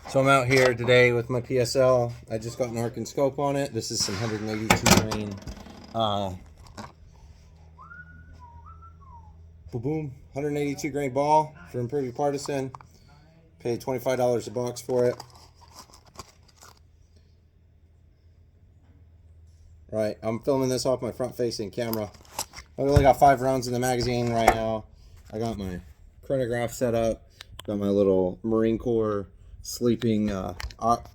So I'm out here today with my PSL. I just got an arc and scope on it. This is some 182 grain. Boom, 182 grain ball from Pretty Partisan. Paid $25 a box for it. Right, I'm filming this off my front-facing camera. I've only got 5 rounds in the magazine right now. I got my chronograph set up. Got my little Marine Corps sleeping, whatnot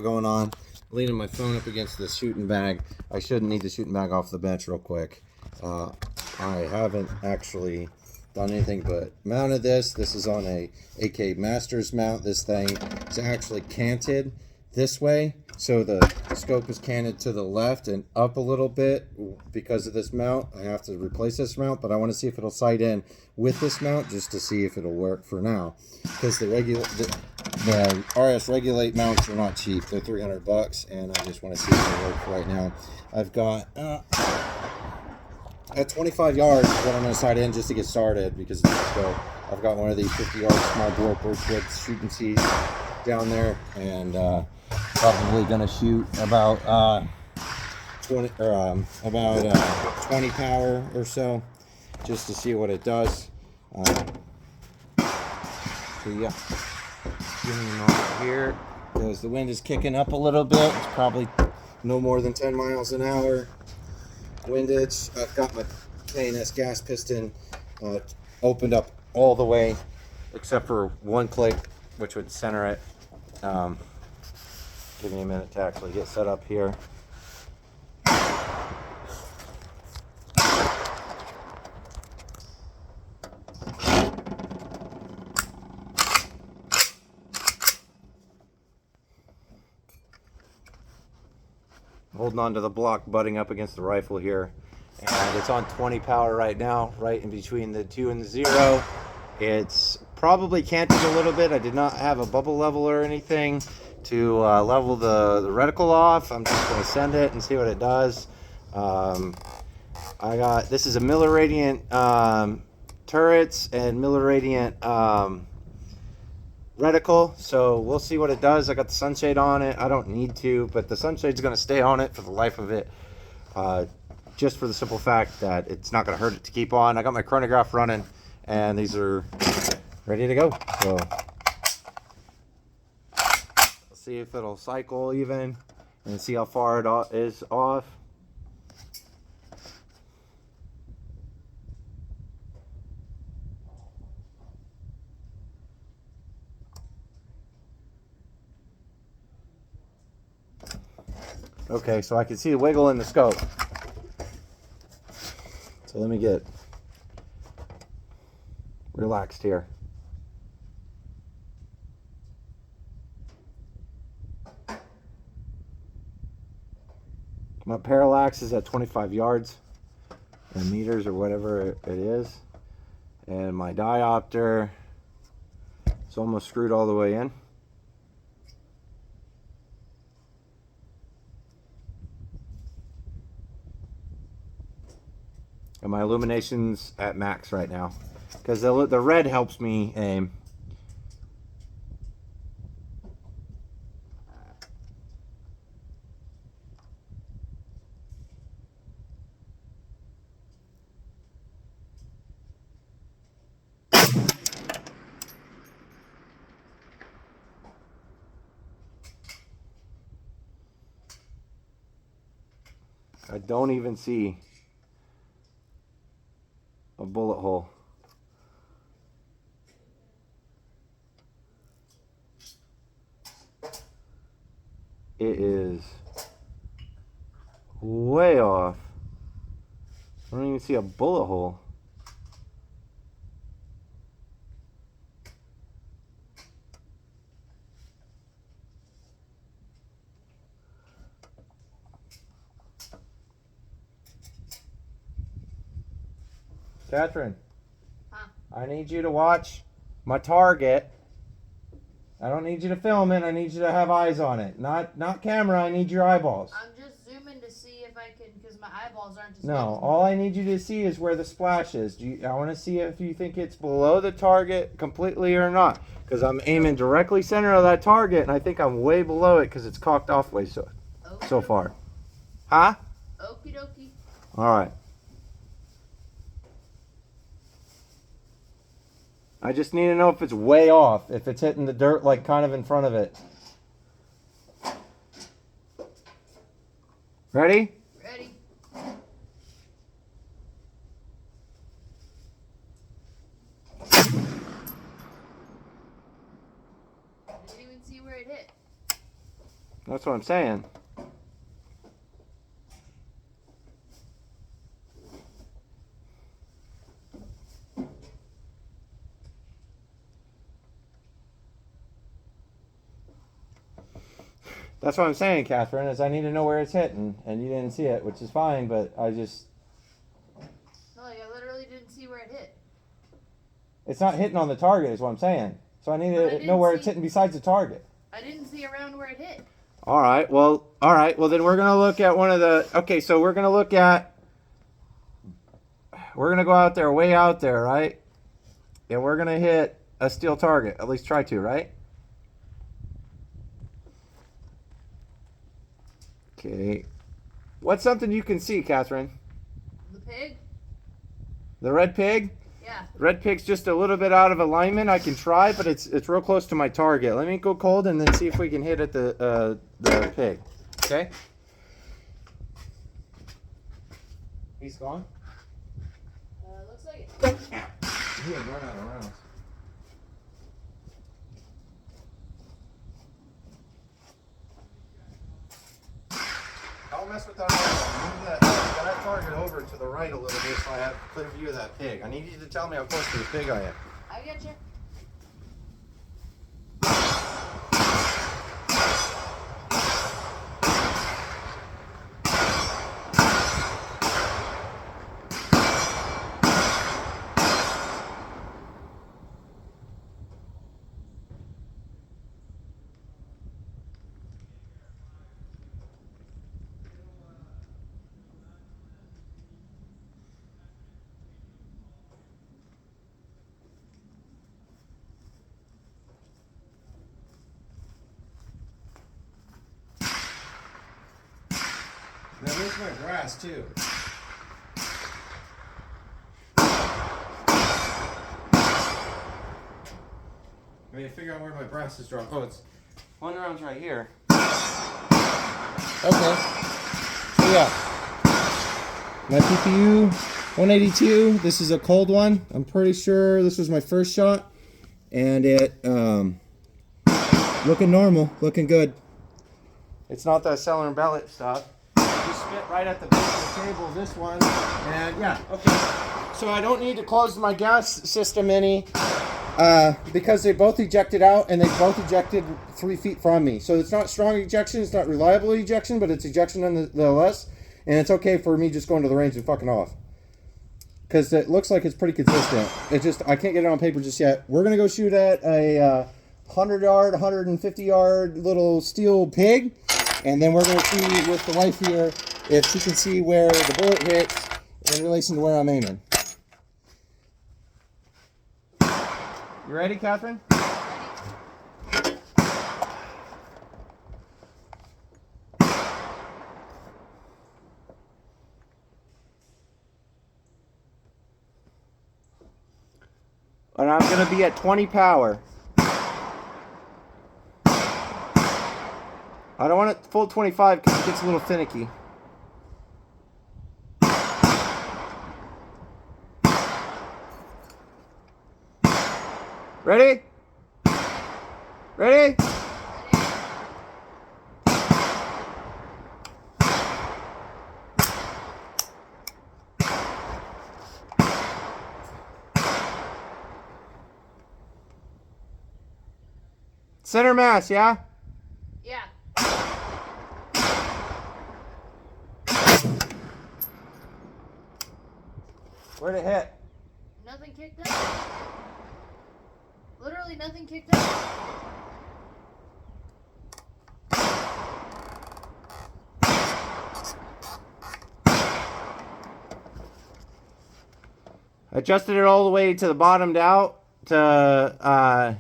going on. Leaning my phone up against the shooting bag. I shouldn't need the shooting bag off the bench real quick. I haven't actually done anything but mounted this. This is on a AK Masters mount. This thing is actually canted this way, so the scope is canted to the left and up a little bit because of this mount. I have to replace this mount, but I want to see if it'll sight in with this mount just to see if it'll work for now, because the RS Regulate mounts are not cheap. They're $300, and I just want to see if it'll work right now. I've got at 25 yards is what I'm going to sight in just to get started, because of the scope. I've got one of these 50-yard small bore Birchwood shooting seats down there, and probably gonna shoot about 20 power or so, just to see what it does. So yeah, getting on here. As the wind is kicking up a little bit, it's probably no more than 10 miles an hour windage. I've got my K&S gas piston opened up all the way except for one click, which would center it. Give me a minute to actually get set up here. Holding on to the block, butting up against the rifle here, and it's on 20 power right now, right in between the 2 and the 0. It's probably canted a little bit. I did not have a bubble level or anything to level the reticle off. I'm just going to send it and see what it does. This is a Miller Radiant turrets and Miller Radiant reticle, so we'll see what it does. I got the sunshade on it. I don't need to, but the sunshade's going to stay on it for the life of it, just for the simple fact that it's not going to hurt it to keep on. I got my chronograph running, and these are ready to go. So let's see if it'll cycle even and see how far it is off. Okay, so I can see the wiggle in the scope. So let me get relaxed here. My parallax is at 25 yards and meters or whatever it is, and my diopter is almost screwed all the way in. And my illumination's at max right now, because the red helps me aim. I don't even see a bullet hole. It is way off. I don't even see a bullet hole. Catherine, huh? I need you to watch my target. I don't need you to film it. I need you to have eyes on it. Not camera. I need your eyeballs. I'm just zooming to see if I can, because my eyeballs aren't as No, all I need you to see is where the splash is. I want to see if you think it's below the target completely or not. Because I'm aiming directly center of that target, and I think I'm way below it because it's cocked off way so far. Huh? Okie dokie. All right. I just need to know if it's way off, if it's hitting the dirt like kind of in front of it. Ready? Ready. Didn't even see where it hit. That's what I'm saying. That's what I'm saying, Catherine, is I need to know where it's hitting, and you didn't see it, which is fine, but I just... No, like I literally didn't see where it hit. It's not hitting on the target, is what I'm saying. So I need to know where it's hitting besides the target. I didn't see around where it hit. All right, well, then we're going to look at one of the... Okay, so we're going to look at... We're going to go out there, way out there, right? And we're going to hit a steel target, at least try to, right? Okay. What's something you can see, Catherine? The pig? The red pig? Yeah. Red pig's just a little bit out of alignment. I can try, but it's real close to my target. Let me go cold and then see if we can hit at the pig. Okay? He's gone? Looks like it. He had run out of rounds. I'll mess with that. Move that target over to the right a little bit so I have a clear view of that pig. I need you to tell me how close to the pig I am. I get you. Now there's my grass too. I mean, figure out where my brass is dropped. Oh, it's one round's right here. Okay. So yeah, my PPU 182. This is a cold one. I'm pretty sure this was my first shot, and it looking normal, looking good. It's not that Cellar and Bellet stuff. Just spit right at the base of the table, this one, and yeah, okay. So I don't need to close my gas system any, because they both ejected out, and they both ejected 3 feet from me. So it's not strong ejection, it's not reliable ejection, but it's ejection nonetheless, and it's okay for me just going to the range and fucking off. Because it looks like it's pretty consistent. It just, I can't get it on paper just yet. We're going to go shoot at a 100-yard, 150-yard little steel pig. And then we're going to see with the wife here if she can see where the bullet hits in relation to where I'm aiming. You ready, Catherine? And I'm going to be at 20 power. I don't want it full 25 because it gets a little finicky. Ready? Ready? Center mass, yeah? Yeah. Where'd it hit? Nothing kicked up. Literally nothing kicked up. Adjusted it all the way to the bottomed out to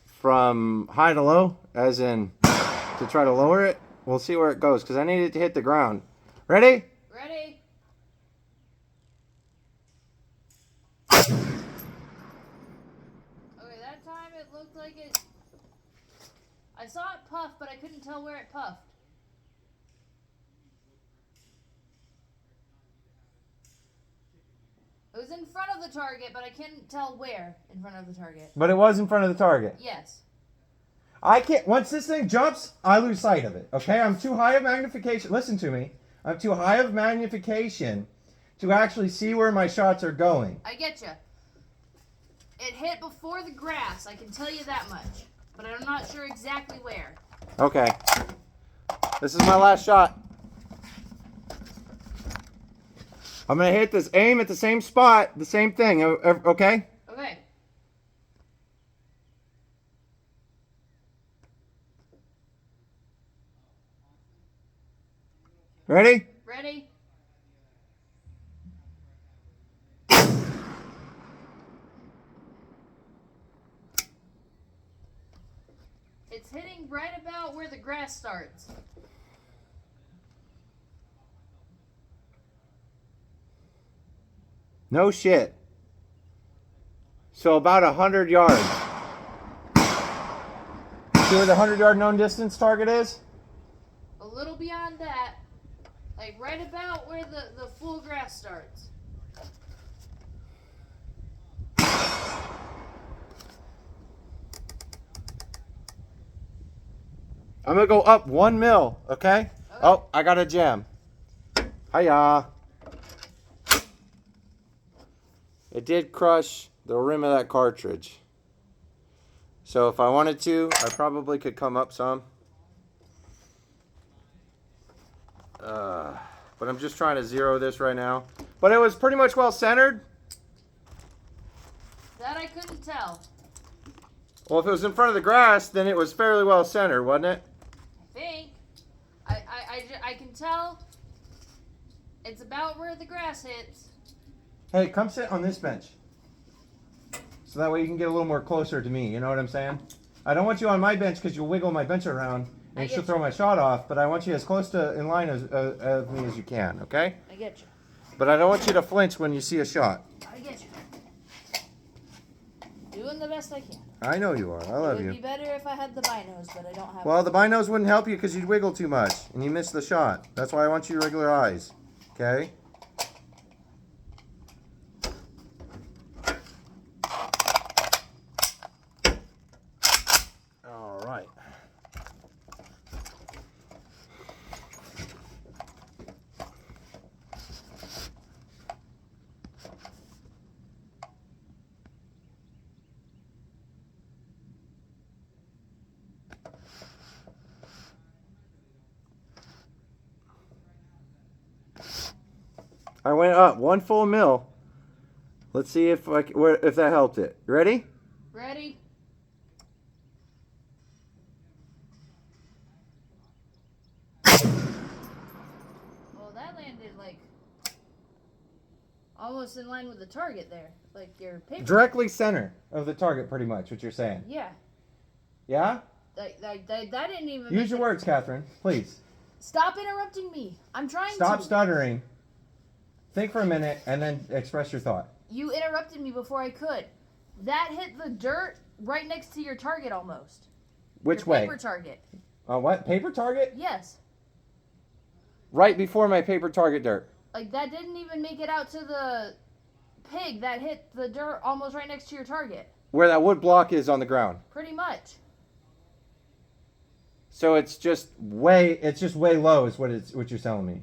from high to low, as in to try to lower it. We'll see where it goes because I need it to hit the ground. Ready? Ready? Okay, that time it looked like it. I saw it puff, but I couldn't tell where it puffed. It was in front of the target, but I couldn't tell where in front of the target. But it was in front of the target. Yes. I can't. Once this thing jumps, I lose sight of it. Okay, I'm too high of magnification. Listen to me. I'm too high of magnification to actually see where my shots are going. I get you. It hit before the grass. I can tell you that much, but I'm not sure exactly where. Okay. This is my last shot. I'm gonna hit this. Aim at the same spot. The same thing. Okay. Okay. Ready? Ready? It's hitting right about where the grass starts. No shit. So about 100 yards. See where the 100-yard known distance target is? A little beyond that. Like right about where the full grass starts. I'm gonna go up 1 mil, okay? Okay. Oh, I got a gem. Hiya. It did crush the rim of that cartridge. So if I wanted to, I probably could come up some. But I'm just trying to zero this right now. But it was pretty much well centered. That I couldn't tell. Well, if it was in front of the grass, then it was fairly well centered, wasn't it? I think. I can tell it's about where the grass hits. Hey, come sit on this bench. So that way you can get a little more closer to me, you know what I'm saying? I don't want you on my bench because you'll wiggle my bench around and she'll throw my shot off, but I want you as close to in line as of me as you can, okay? I get you. But I don't want you to flinch when you see a shot. I get you. Doing the best I can. I know you are. I love It would be you. better if I had the binos, but I don't have Well, the binos wouldn't help you because you'd wiggle too much and you miss the shot. That's why I want you regular eyes, okay? All right. I went up 1 full mil. Let's see if if that helped it. Ready? Ready? Well, that landed like almost in line with the target there, like your paper. Directly center of the target, pretty much, what you're saying. Yeah. Yeah? That didn't even. Use your words, Catherine, please. Stop interrupting me. I'm trying to. Stop stuttering. Think for a minute and then express your thought. You interrupted me before I could. That hit the dirt right next to your target almost. Which Your way? Paper target. What? Paper target? Yes. Right before my paper target dirt. Like that didn't even make it out to the pig. That hit the dirt almost right next to your target. Where that wood block is on the ground. Pretty much. So it's just way low is what you're telling me.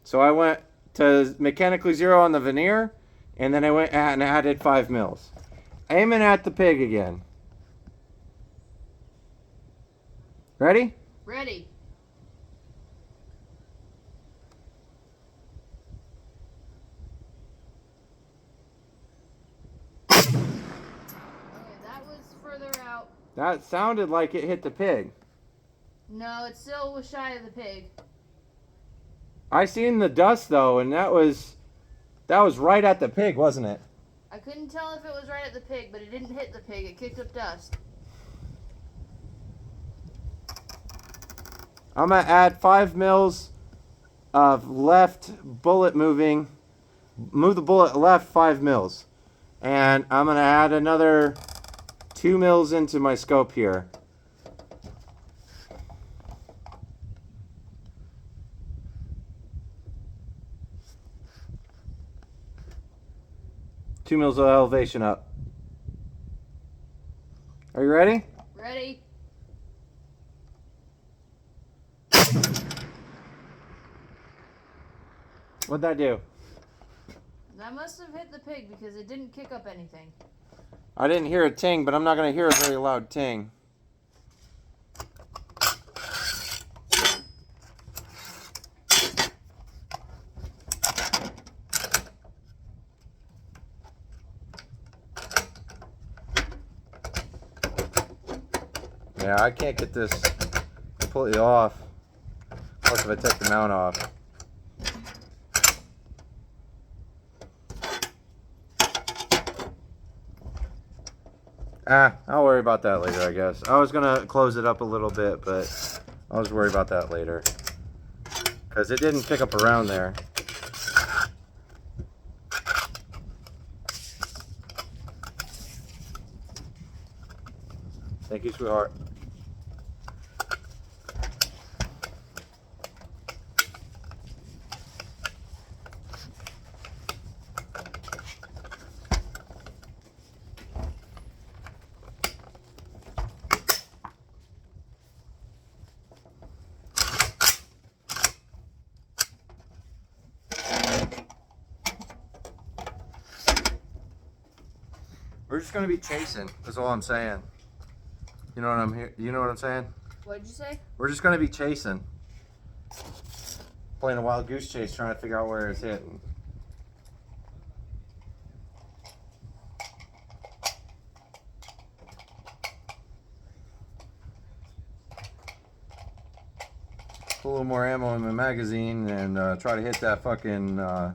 So I went to mechanically zero on the veneer, and then I went and added 5 mils. Aiming at the pig again. Ready? Ready. Okay, that was further out. That sounded like it hit the pig. No, it still was shy of the pig. I seen the dust though, and that was right at the pig, wasn't it? I couldn't tell if it was right at the pig, but it didn't hit the pig. It kicked up dust. I'm gonna add 5 mils of left bullet moving. Move the bullet left 5 mils. And I'm gonna add another 2 mils into my scope here. Two mils of elevation up. Are you ready? Ready? What'd that do? That must have hit the pig because it didn't kick up anything. I didn't hear a ting, but I'm not gonna hear a very loud ting. Yeah, I can't get this completely off. Plus, if I take the mount off. I'll worry about that later, I guess. I was gonna close it up a little bit, but I'll just worry about that later. Because it didn't pick up around there. Thank you, sweetheart. We're just gonna be chasing. That's all I'm saying. You know what I'm here? You know what I'm saying? What'd you say? We're just gonna be chasing, playing a wild goose chase, trying to figure out where it's hitting. Put a little more ammo in my magazine and try to hit that fucking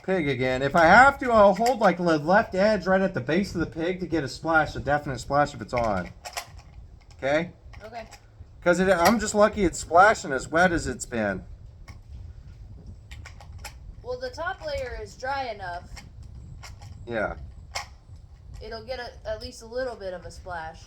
pig again. If I have to, I'll hold like the left edge right at the base of the pig to get a splash, a definite splash if it's on. Okay? Okay. Because I'm just lucky it's splashing as wet as it's been. Well, the top layer is dry enough. Yeah. It'll get at least a little bit of a splash.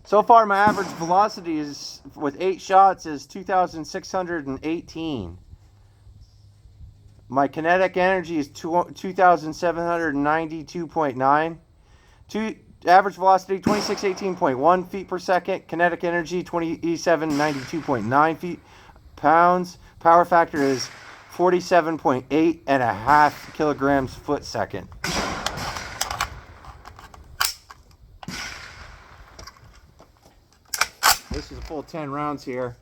So far, my average velocity is with 8 shots is 2,618. My kinetic energy is 2,792.9. Average velocity 2618.1 feet per second. Kinetic energy 2792.9 feet pounds. Power factor is 47.8 and a half kilograms foot second. This is a full 10 rounds here.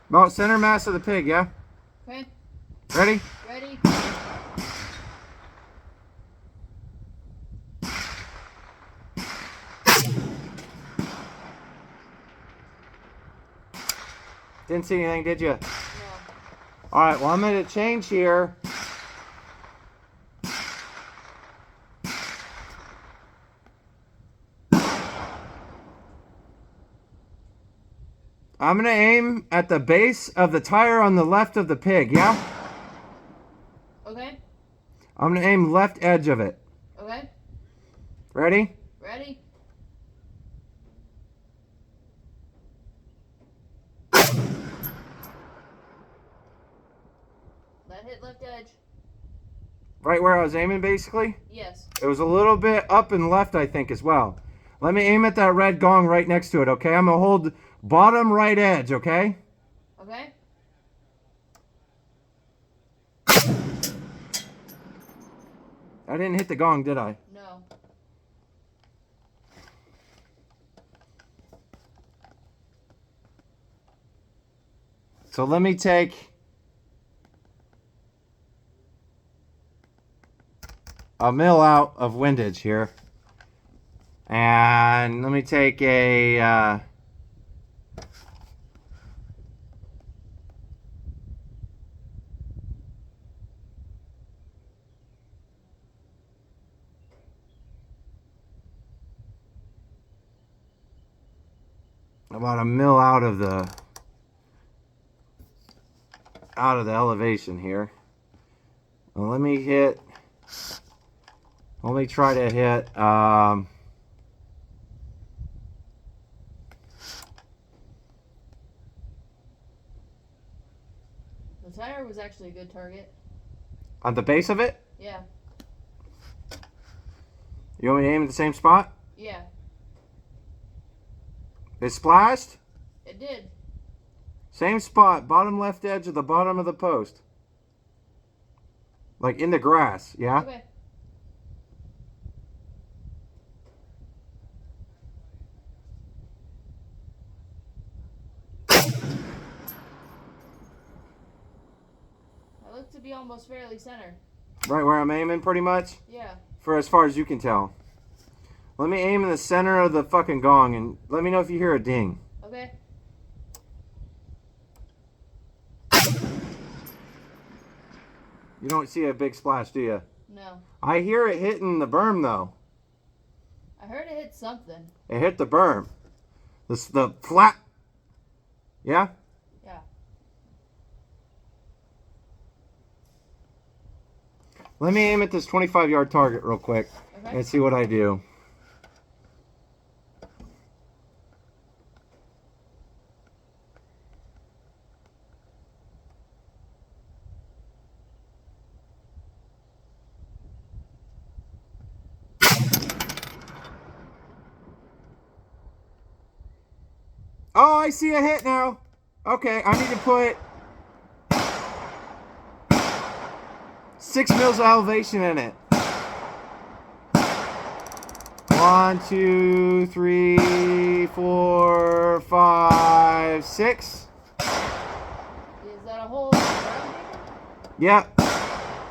About center mass of the pig, yeah? Okay. Ready? Ready? Didn't see anything, did you? No. Alright, well I'm going to change here. I'm going to aim at the base of the tire on the left of the pig, yeah? Okay. I'm going to aim left edge of it. Okay. Ready? Ready? That hit left edge. Right where I was aiming, basically? Yes. It was a little bit up and left, I think, as well. Let me aim at that red gong right next to it, okay? I'm going to hold bottom right edge, okay? Okay. I didn't hit the gong, did I? No. So let me take a mil out of windage here. And let me take a about a mil out of the elevation here. Well, let me try to hit The tire was actually a good target. on the base of it. Yeah. You want me to aim at the same spot? Yeah. It splashed? It did. Same spot, bottom left edge of the bottom of the post. Like in the grass, yeah? Okay. I look to be almost fairly center. Right where I'm aiming, pretty much? Yeah. For as far as you can tell. Let me aim in the center of the fucking gong and let me know if you hear a ding. Okay. You don't see a big splash, do you? No. I hear it hitting the berm, though. I heard it hit something. It hit the berm. The flat. Yeah? Yeah. Let me aim at this 25-yard target real quick Okay. and see what I do. Oh, I see a hit now. Okay, I need to put 6 mils of elevation in it. 1, 2, 3, 4, 5, 6. Is that a hole in the ground paper? Yeah.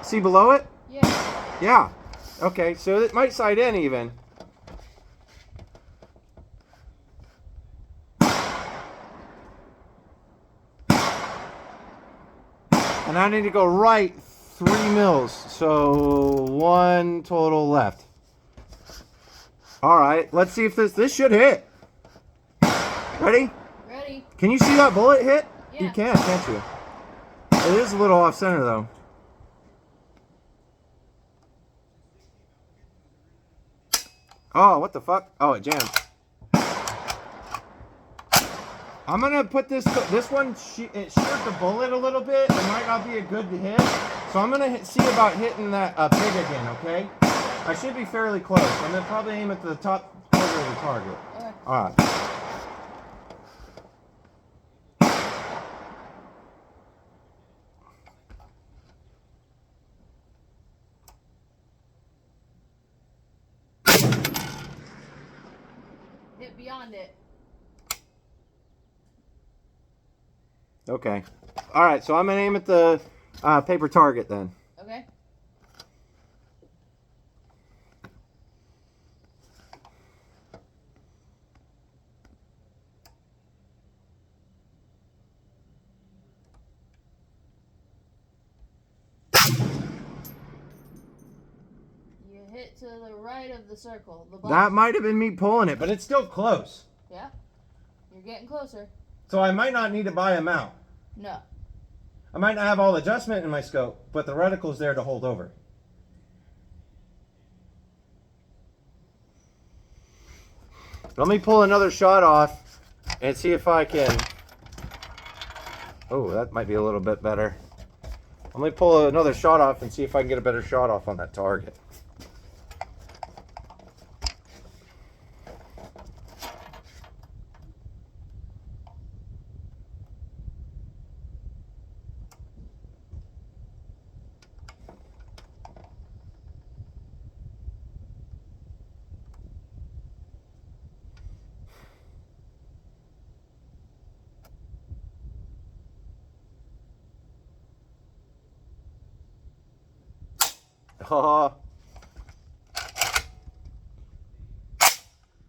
See below it? Yeah. Yeah. Okay, so it might side in even. And I need to go right 3 mils. So 1 total left. All right, let's see if this should hit. Ready? Ready? Can you see that bullet hit? Yeah. You can, can't you? It is a little off center though. Oh, what the fuck? Oh, it jammed. I'm gonna put this one it sheared the bullet a little bit. It might not be a good hit, so I'm gonna see about hitting that pig again. Okay, I should be fairly close. I'm gonna probably aim at the top corner of the target. Okay. All right. Hit beyond it. Okay. All right. So I'm gonna aim at the paper target then. Okay. You hit to the right of the circle. The That black. might have been me pulling it, but it's still close. Yeah. You're getting closer. So I might not need to buy a mount. No. I might not have all adjustment in my scope, but the reticle's there to hold over. Let me pull another shot off and see if I can. Oh, that might be a little bit better. Let me pull another shot off and see if I can get a better shot off on that target.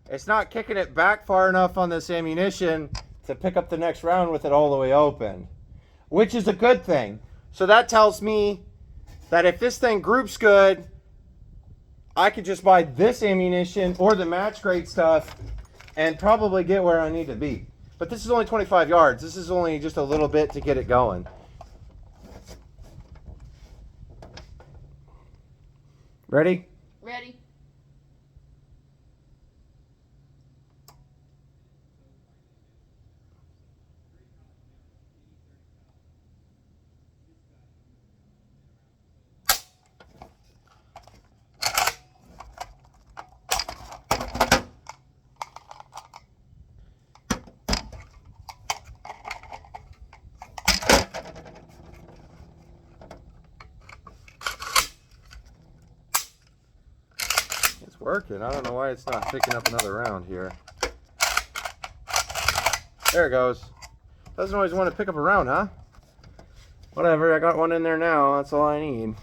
It's not kicking it back far enough on this ammunition to pick up the next round with it all the way open, which is a good thing. So that tells me that if this thing groups good, I could just buy this ammunition or the match grade stuff and probably get where I need to be. But this is only 25 yards. This is only just a little bit to get it going. Ready? Ready. It's working. I don't know why it's not picking up another round here. There it goes. Doesn't always want to pick up a round, huh? Whatever, I got one in there now. That's all I need.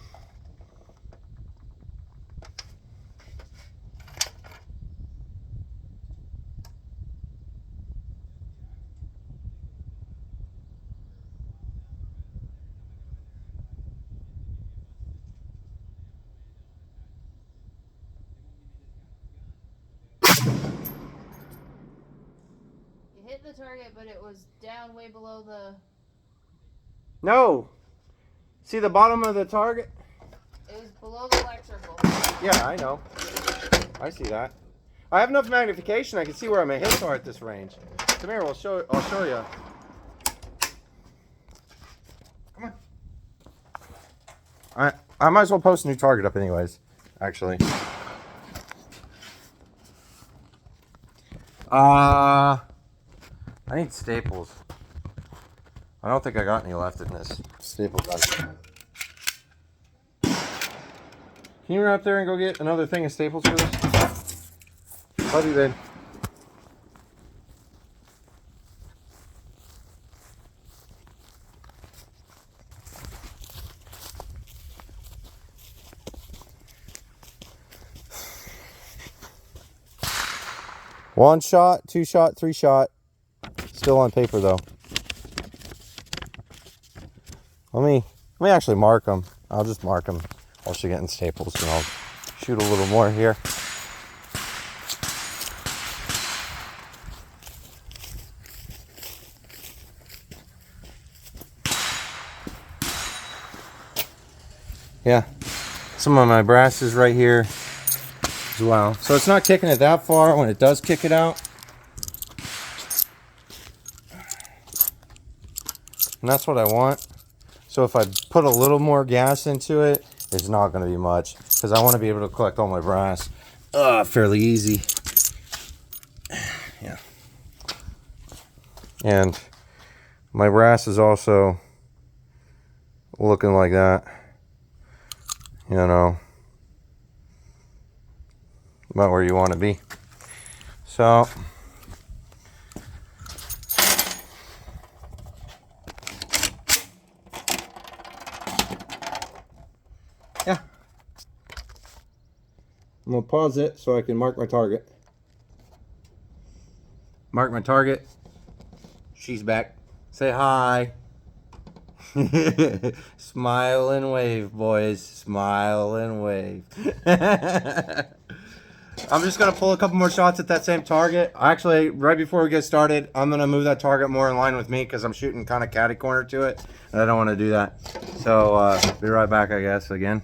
You hit the target, but it was down way below the... No! See the bottom of the target? It was below the black circle. Yeah, I know. I see that. I have enough magnification. I can see where my hits are at this range. Come here. I'll show you. Come on. I might as well post a new target up anyways. Actually. I need staples. I don't think I got any left in this staple gun. Can you run up there and go get another thing of staples for this? Love you, babe. One shot, two shot, three shot. Still on paper though. Let me actually mark them. I'll just mark them while she's getting staples, and I'll shoot a little more here. Yeah, some of my brasses right here as well. So it's not kicking it that far when it does kick it out. And that's what I want. So if I put a little more gas into it, it's not going to be much, because I want to be able to collect all my brass fairly easy. Yeah. And my brass is also looking like that. You know, about where you want to be. So yeah, I'm gonna pause it so I can mark my target. Mark my target. She's back. Say hi. Smile and wave, boys. Smile and wave. I'm just gonna pull a couple more shots at that same target. Actually, right before we get started, I'm gonna move that target more in line with me, because I'm shooting kind of catty corner to it, and I don't want to do that. So be right back, I guess, again.